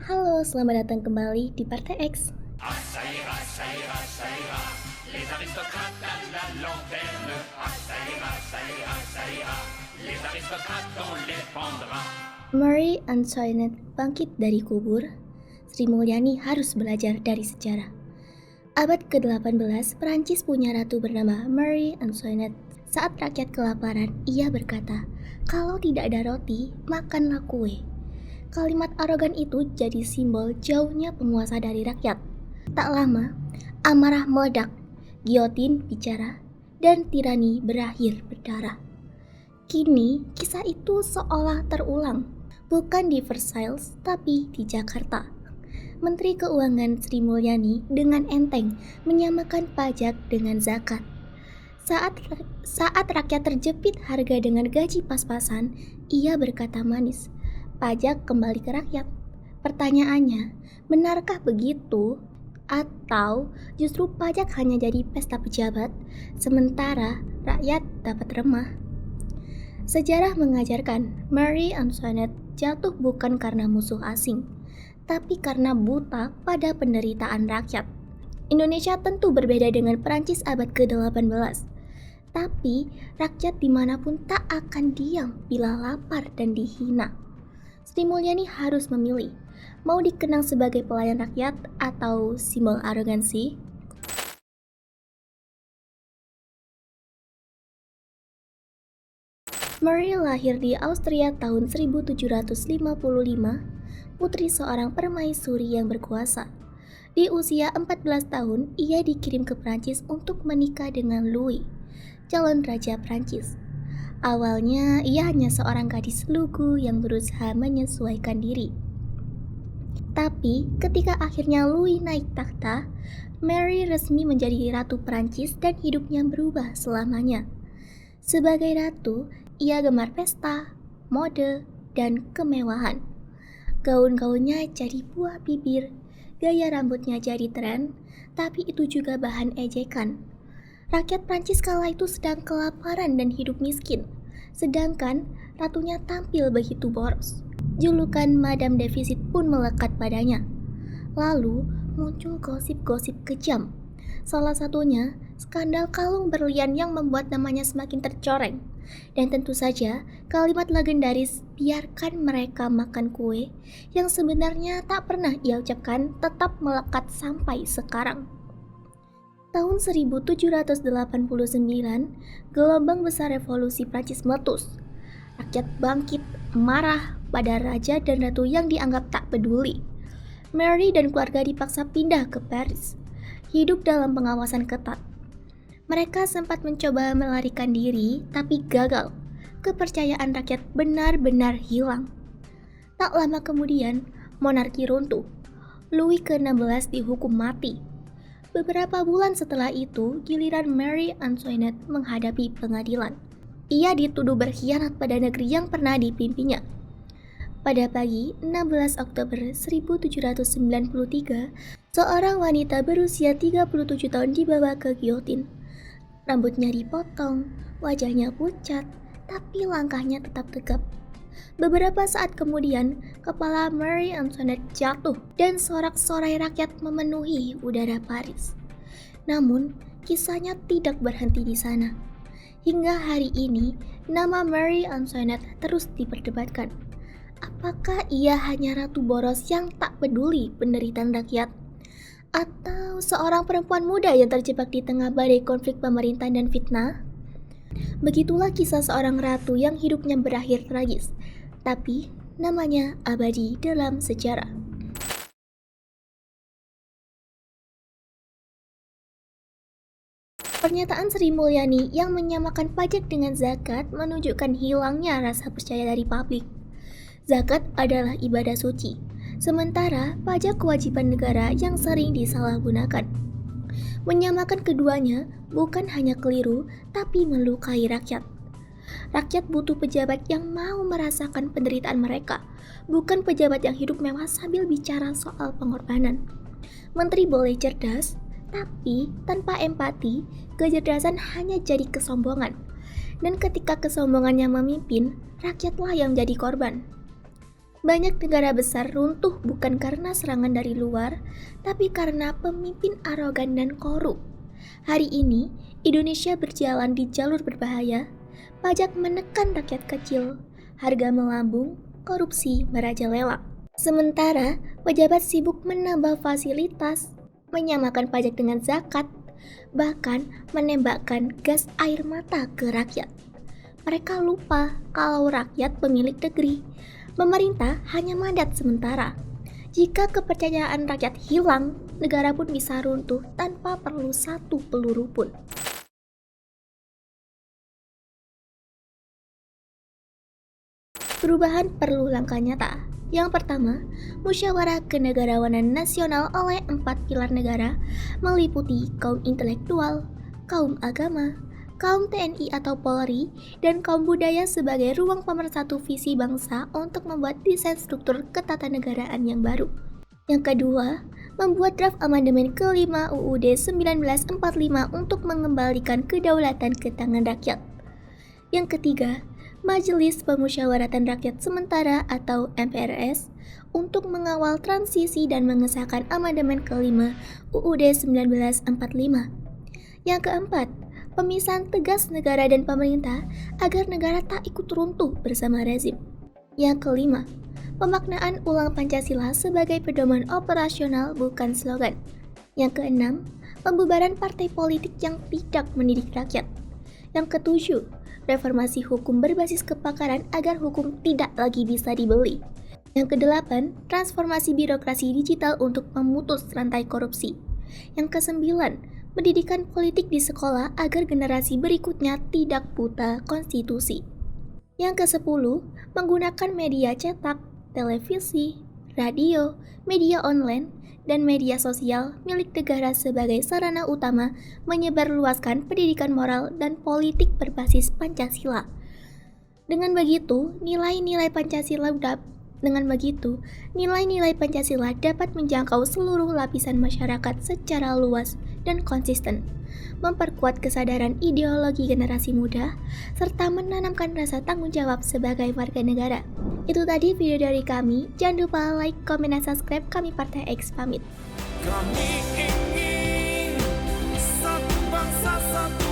Halo, selamat datang kembali di Partai X. Ah, ça ira, ça ira, ça ira. Les aristocrates à la lanterne. Ah, ça ira, ça ira, ça ira. Les aristocrates, on les pendra. Marie Antoinette bangkit dari kubur. Sri Mulyani harus belajar dari sejarah. Abad ke-18, Perancis punya ratu bernama Marie Antoinette. Saat rakyat kelaparan, ia berkata, "Kalau tidak ada roti, makanlah kue." Kalimat arogan itu jadi simbol jauhnya penguasa dari rakyat. Tak lama, amarah meledak, giotin bicara, dan tirani berakhir berdarah. Kini, kisah itu seolah terulang, bukan di Versailles, tapi di Jakarta. Menteri Keuangan Sri Mulyani dengan enteng menyamakan pajak dengan zakat. Saat rakyat terjepit harga dengan gaji pas-pasan, ia berkata manis, "Pajak kembali ke rakyat." Pertanyaannya, benarkah begitu? Atau justru pajak hanya jadi pesta pejabat, sementara rakyat dapat remah? Sejarah mengajarkan Marie Antoinette jatuh bukan karena musuh asing, tapi karena buta pada penderitaan rakyat. Indonesia tentu berbeda dengan Perancis abad ke-18, tapi rakyat dimanapun tak akan diam bila lapar dan dihina. Sri Mulyani harus memilih, mau dikenang sebagai pelayan rakyat atau simbol arogansi. Marie lahir di Austria tahun 1755, putri seorang permaisuri yang berkuasa. Di usia 14 tahun, ia dikirim ke Prancis untuk menikah dengan Louis, calon raja Prancis. Awalnya, ia hanya seorang gadis lugu yang berusaha menyesuaikan diri. Tapi, ketika akhirnya Louis naik takhta, Marie resmi menjadi ratu Prancis dan hidupnya berubah selamanya. Sebagai ratu, ia gemar pesta, mode, dan kemewahan. Gaun-gaunnya jadi buah bibir, gaya rambutnya jadi tren, tapi itu juga bahan ejekan. Rakyat Prancis kala itu sedang kelaparan dan hidup miskin, sedangkan ratunya tampil begitu boros. Julukan Madame Defisit pun melekat padanya. Lalu muncul gosip-gosip kejam. Salah satunya, skandal kalung berlian yang membuat namanya semakin tercoreng. Dan tentu saja, kalimat legendaris "biarkan mereka makan kue" yang sebenarnya tak pernah ia ucapkan tetap melekat sampai sekarang. Tahun 1789, gelombang besar revolusi Prancis meletus. Rakyat bangkit, marah pada raja dan ratu yang dianggap tak peduli. Marie dan keluarga dipaksa pindah ke Paris, hidup dalam pengawasan ketat. Mereka sempat mencoba melarikan diri, tapi gagal. Kepercayaan rakyat benar-benar hilang. Tak lama kemudian, monarki runtuh. Louis ke-16 dihukum mati. Beberapa bulan setelah itu, giliran Marie Antoinette menghadapi pengadilan. Ia dituduh berkhianat pada negeri yang pernah dipimpinnya. Pada pagi 16 Oktober 1793, seorang wanita berusia 37 tahun dibawa ke giotin. Rambutnya dipotong, wajahnya pucat, tapi langkahnya tetap tegap. Beberapa saat kemudian, kepala Marie Antoinette jatuh dan sorak-sorai rakyat memenuhi udara Paris. Namun, kisahnya tidak berhenti di sana. Hingga hari ini, nama Marie Antoinette terus diperdebatkan. Apakah ia hanya ratu boros yang tak peduli penderitaan rakyat? Atau seorang perempuan muda yang terjebak di tengah badai konflik pemerintahan dan fitnah? Begitulah kisah seorang ratu yang hidupnya berakhir tragis, tapi namanya abadi dalam sejarah. Pernyataan Sri Mulyani yang menyamakan pajak dengan zakat menunjukkan hilangnya rasa percaya dari publik. Zakat adalah ibadah suci, sementara pajak kewajiban negara yang sering disalahgunakan. Menyamakan keduanya bukan hanya keliru, tapi melukai rakyat. Rakyat butuh pejabat yang mau merasakan penderitaan mereka, bukan pejabat yang hidup mewah sambil bicara soal pengorbanan. Menteri boleh cerdas, tapi tanpa empati, kecerdasan hanya jadi kesombongan. Dan ketika kesombongannya memimpin, rakyatlah yang jadi korban. Banyak negara besar runtuh bukan karena serangan dari luar, tapi karena pemimpin arogan dan korup. Hari ini, Indonesia berjalan di jalur berbahaya, pajak menekan rakyat kecil, harga melambung, korupsi merajalela. Sementara, pejabat sibuk menambah fasilitas, menyamakan pajak dengan zakat, bahkan menembakkan gas air mata ke rakyat. Mereka lupa kalau rakyat pemilik negeri. Pemerintah hanya mandat sementara. Jika kepercayaan rakyat hilang, negara pun bisa runtuh tanpa perlu satu peluru pun. Perubahan perlu langkah nyata. Yang pertama, musyawarah kenegarawanan nasional oleh 4 pilar negara meliputi kaum intelektual, kaum agama, kaum TNI atau Polri, dan kaum budaya sebagai ruang pemersatu visi bangsa untuk membuat desain struktur ketatanegaraan yang baru. Yang kedua, membuat draft amandemen ke-5 UUD 1945 untuk mengembalikan kedaulatan ke tangan rakyat. Yang ketiga, Majelis Pemusyawaratan Rakyat Sementara atau MPRS untuk mengawal transisi dan mengesahkan amandemen ke-5 UUD 1945. Yang keempat, pemisahan tegas negara dan pemerintah agar negara tak ikut runtuh bersama rezim. Yang kelima, pemaknaan ulang Pancasila sebagai pedoman operasional bukan slogan. Yang keenam, pembubaran partai politik yang tidak mendidik rakyat. Yang ketujuh, reformasi hukum berbasis kepakaran agar hukum tidak lagi bisa dibeli. Yang kedelapan, transformasi birokrasi digital untuk memutus rantai korupsi. Yang kesembilan, pendidikan politik di sekolah agar generasi berikutnya tidak buta konstitusi. Yang ke-10, menggunakan media cetak, televisi, radio, media online, dan media sosial milik negara sebagai sarana utama menyebarluaskan pendidikan moral dan politik berbasis Pancasila. Dengan begitu, nilai-nilai Pancasila dapat menjangkau seluruh lapisan masyarakat secara luas dan konsisten, memperkuat kesadaran ideologi generasi muda, serta menanamkan rasa tanggung jawab sebagai warga negara. Itu tadi video dari kami. Jangan lupa like, komen, dan subscribe. Kami Partai X pamit. Kami ingin satu bangsa, satu